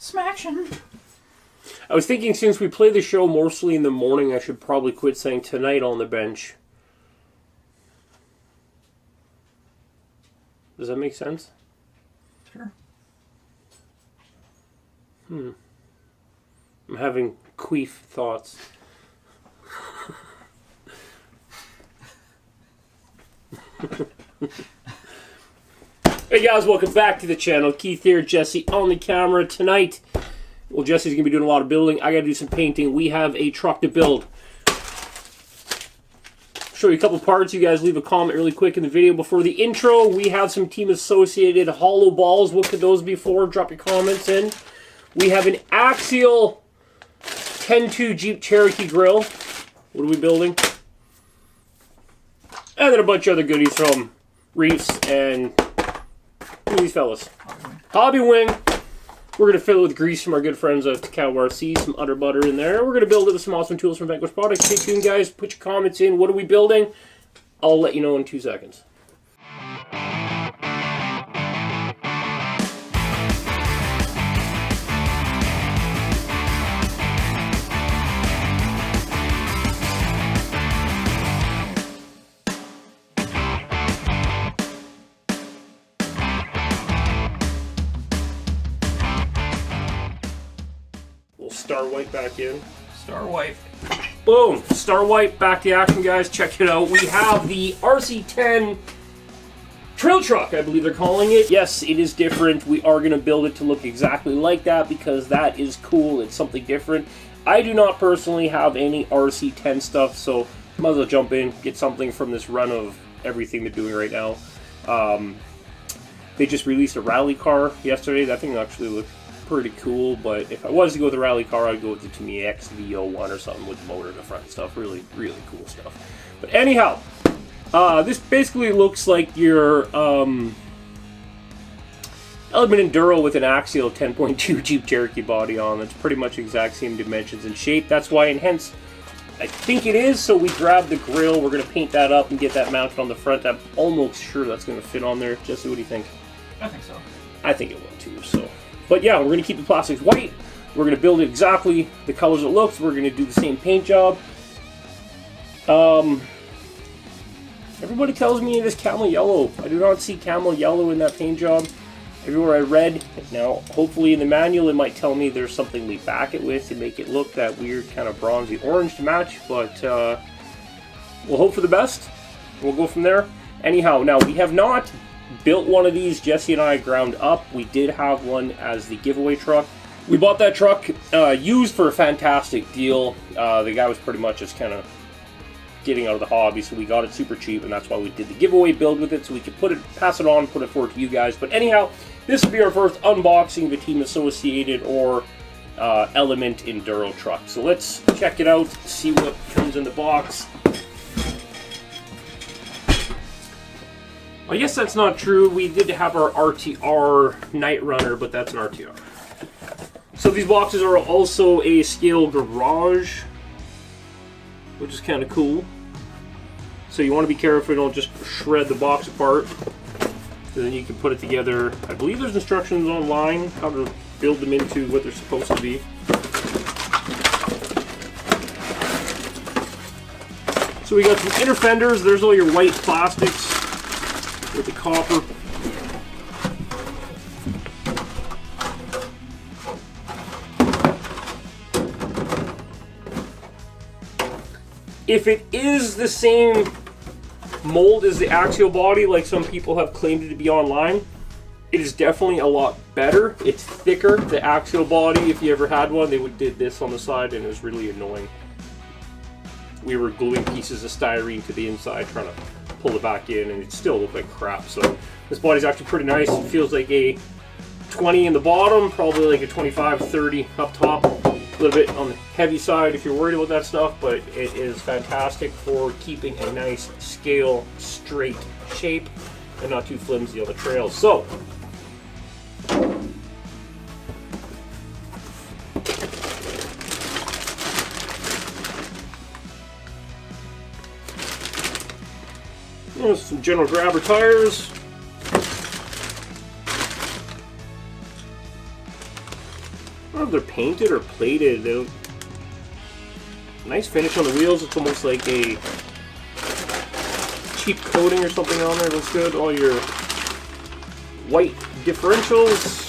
some action. I was thinking since we play the show mostly in the morning, I should probably quit saying tonight on the bench. Does that make sense? Sure. I'm having queef thoughts. Hey guys, welcome back to the channel. Keith here, Jesse on the camera tonight. Well, Jesse's going to be doing a lot of building. I got to do some painting. We have a truck to build. Show you a couple parts. You guys leave a comment really quick in the video before the intro. We have some Team Associated hollow balls. What could those be for? Drop your comments in. We have an axial 10.2 Jeep Cherokee grill. What are we building? And then a bunch of other goodies from Reefs and who are these fellas? Hobby Wing. We're going to fill it with grease from our good friends at ProNoobRC, some utter butter in there. We're going to build it with some awesome tools from Vanquish Products. Stay tuned, guys. Put your comments in. What are we building? I'll let you know in 2 seconds. Star White back in. Star White. Boom! Star White back to action, guys. Check it out. We have the RC10 Trail Truck, I believe they're calling it. Yes, it is different. We are going to build it to look exactly like that because that is cool. It's something different. I do not personally have any RC10 stuff, so might as well jump in, get something from this run of everything they're doing right now. They just released a rally car yesterday. That thing actually looked pretty cool, but if I was to go with the rally car, I'd go with the Toomey XV01 or something with the motor in the front and stuff. Really, really cool stuff. But anyhow, this basically looks like your Element Enduro with an axial 10.2 Jeep Cherokee body on. It's pretty much the exact same dimensions and shape. That's why, and hence, I think it is. So we grabbed the grill. We're going to paint that up and get that mounted on the front. I'm almost sure that's going to fit on there. Jesse, what do you think? I think so. I think it will too, so. But yeah, we're going to keep the plastics white. We're going to build it exactly the colors it looks. We're going to do the same paint job. Everybody tells me it is camel yellow. I do not see camel yellow in that paint job. Everywhere I read. Now, hopefully in the manual it might tell me there's something we back it with to make it look that weird kind of bronzy orange to match. But we'll hope for the best. We'll go from there. Anyhow, now we have not built one of these, Jesse and I, ground up. We did have one as the giveaway truck. We bought that truck used for a fantastic deal. The guy was pretty much just kind of getting out of the hobby, so we got it super cheap, and that's why we did the giveaway build with it, so we could pass it on, put it forward to you guys. But anyhow, this will be our first unboxing of a Team Associated or Element Enduro truck. So let's check it out, see what comes in the box. I guess that's not true. We did have our RTR Night Runner, but that's an RTR. So these boxes are also a scale garage, which is kind of cool. So you want to be careful you don't just shred the box apart. So then you can put it together. I believe there's instructions online how to build them into what they're supposed to be. So we got some inner fenders. There's all your white plastics with the copper. If it is the same mold as the axial body, like some people have claimed it to be online, it is definitely a lot better. It's thicker. The axial body, if you ever had one, they did this on the side and it was really annoying. We were gluing pieces of styrene to the inside trying to pull it back in, and it still looked like crap. So this body's actually pretty nice. It feels like a 20 in the bottom, probably like a 25, 30 up top. A little bit on the heavy side if you're worried about that stuff, but it is fantastic for keeping a nice scale straight shape and not too flimsy on the trails. So some general grabber tires. don't know if they're painted or plated. They're nice finish on the wheels. It's almost like a cheap coating or something on there. Looks good. All your white differentials.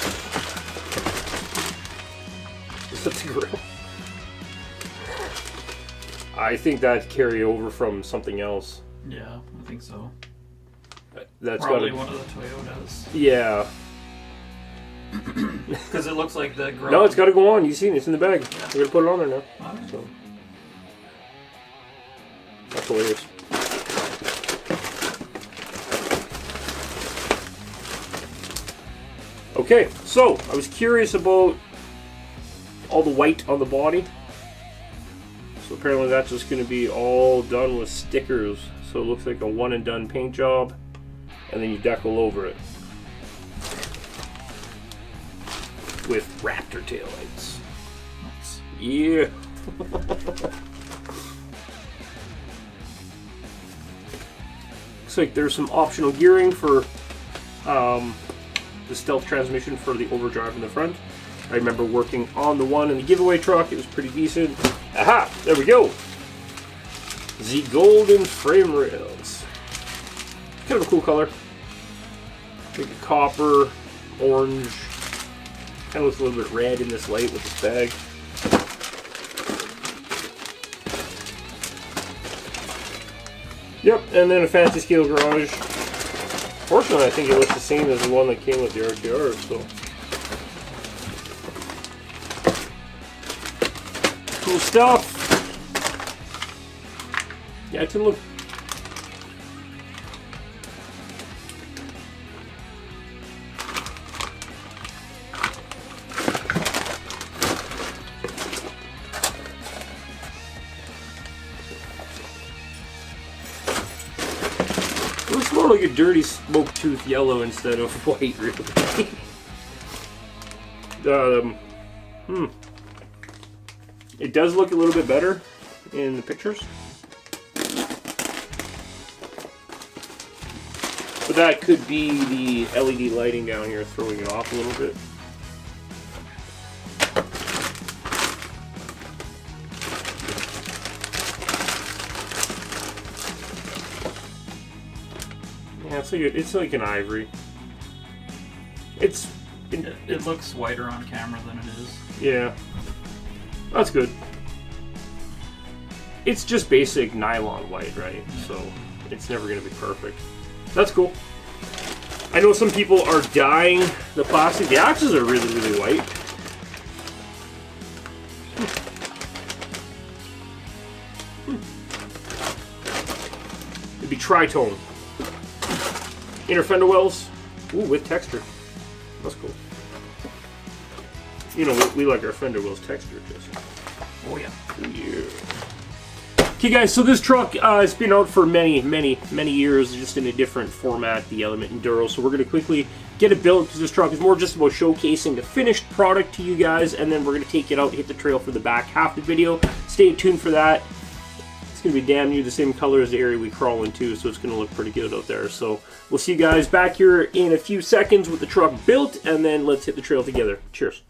That's a grill. I think that carry over from something else. Yeah, I think so. That's probably gotta, one of the Toyotas. Yeah. Because it looks like the grill. No, it's got to go on. You see it. It's in the bag. Yeah. We're gonna put it on there now. Right. So that's hilarious. Okay, so I was curious about all the white on the body. So apparently that's just going to be all done with stickers. So it looks like a one and done paint job, and then you decal over it with Raptor taillights. Nice. Yeah. Looks like there's some optional gearing for the stealth transmission for the overdrive in the front. I remember working on the one in the giveaway truck. It was pretty decent. Aha! There we go. The golden frame rails. Kind of a cool color. Like a copper, orange. Kind of looks a little bit red in this light with this bag. Yep, and then a fancy scale garage. Fortunately, I think it looks the same as the one that came with the RTR, so. Cool stuff. Yeah, it can look. It looks more like a dirty smoke tooth yellow instead of white, really. It does look a little bit better in the pictures. But that could be the LED lighting down here throwing it off a little bit. Yeah, it's like an ivory. It looks whiter on camera than it is. Yeah. That's good. It's just basic nylon white, right? So it's never going to be perfect. That's cool. I know some people are dyeing the plastic. The axles are really, really white. It'd be tritone. Inner fender wells. Ooh, with texture. That's cool. You know, we like our fender wells textured, Jesse. Oh yeah. Yeah. Okay, guys, so this truck has been out for many years, just in a different format, the Element Enduro. So we're going to quickly get it built, because this truck is more just about showcasing the finished product to you guys, and then we're going to take it out, hit the trail for the back half of the video. Stay tuned for that. It's going to be damn near the same color as the area we crawl into, so it's going to look pretty good out there. So we'll see you guys back here in a few seconds with the truck built, and then let's hit the trail together. Cheers.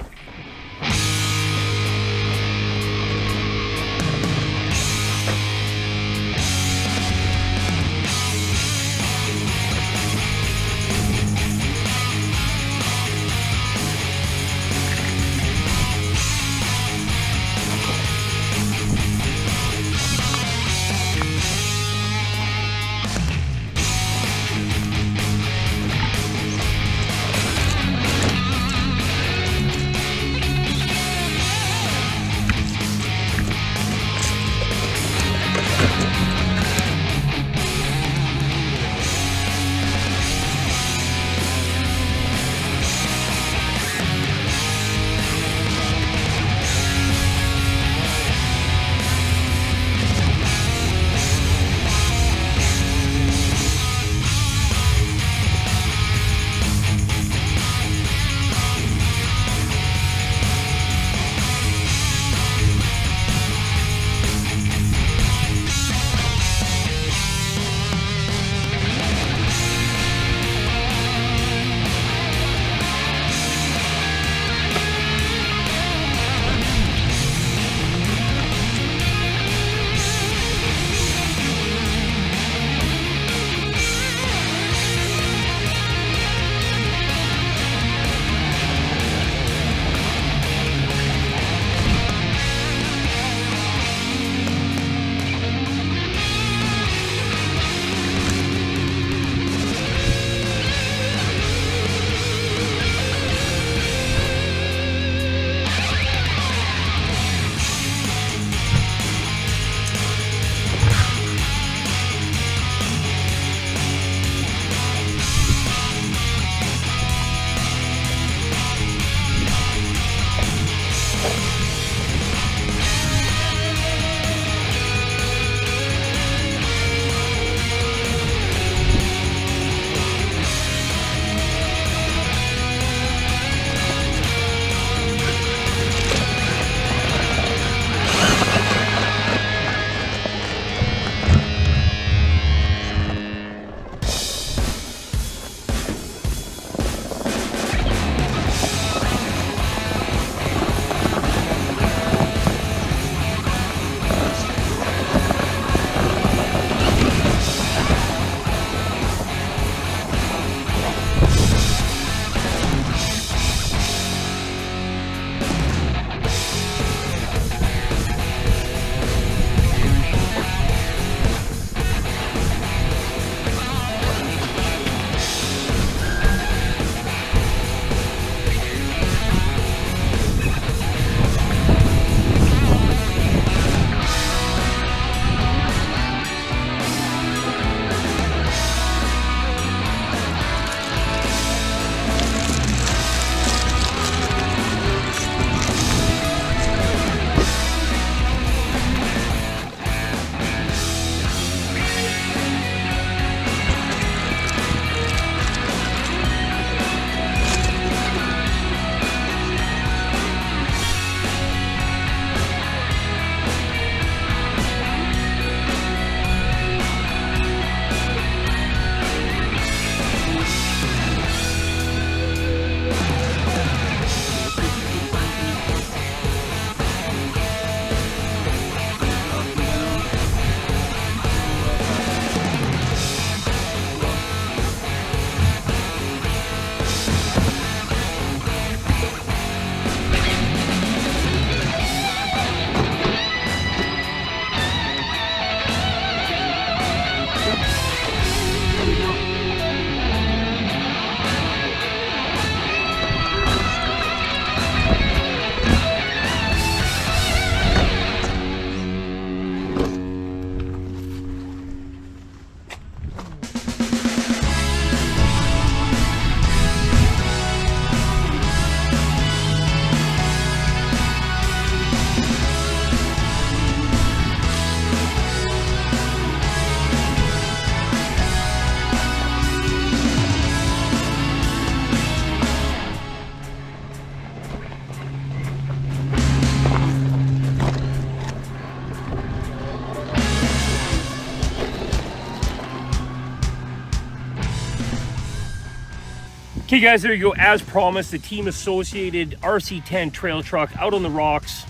Okay guys, there you go. As promised, the Team Associated RC10 Trail Truck out on the rocks.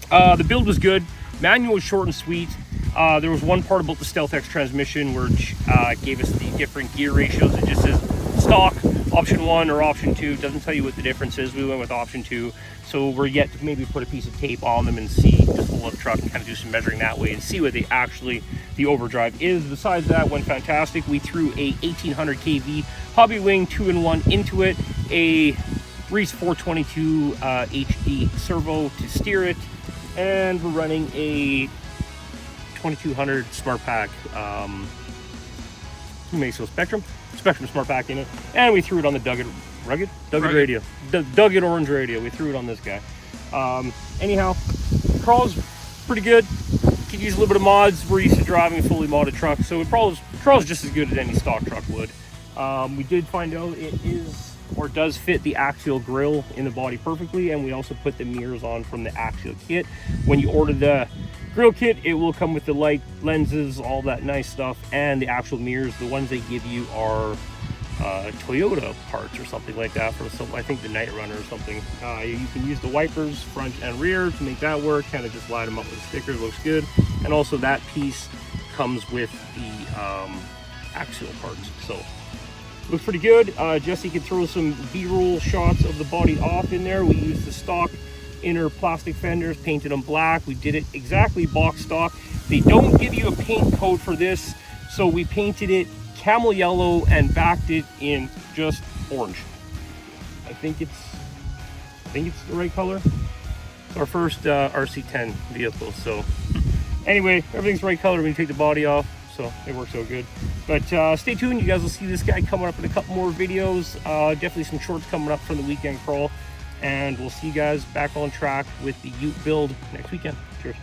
The build was good. Manual was short and sweet. There was one part about the StealthX transmission which gave us the different gear ratios. It just says stock, option 1 or option 2. Doesn't tell you what the difference is. We went with option 2. So we're yet to maybe put a piece of tape on them and see, just pull up the truck and kind of do some measuring that way and see what the overdrive is. Besides that, went fantastic. We threw a 1800 kV hobby wing 2-in-1 into it, a Reese 422 HD servo to steer it, and we're running a 2200 Smart Pack, who makes those Spectrum Smart Pack in it, and we threw it on the Dugged radio, Dugged orange radio. We threw it on this guy. Anyhow, crawl's pretty good. Could use a little bit of mods. We're used to driving a fully modded truck, so it crawls just as good as any stock truck would. We did find out it is, or does fit the axial grille in the body perfectly, and we also put the mirrors on from the axial kit. When you order the grill kit, it will come with the light, lenses, all that nice stuff, and the actual mirrors. The ones they give you are Toyota parts or something like that for some, I think the Night Runner or something. You can use the wipers front and rear to make that work. Kind of just line them up with a sticker. Looks good. And also that piece comes with the axial parts, so looks pretty good. Jesse can throw some B-roll shots of the body off in there. We used the stock inner plastic fenders, painted them black. We did it exactly box stock. They don't give you a paint code for this, so we painted it camel yellow and backed it in just orange. I think it's the right color. It's our first RC10 vehicle, so anyway, everything's the right color when you take the body off, so it works out good. But stay tuned, you guys will see this guy coming up in a couple more videos. Definitely some shorts coming up from the weekend crawl, and we'll see you guys back on track with the Ute build next weekend. Cheers.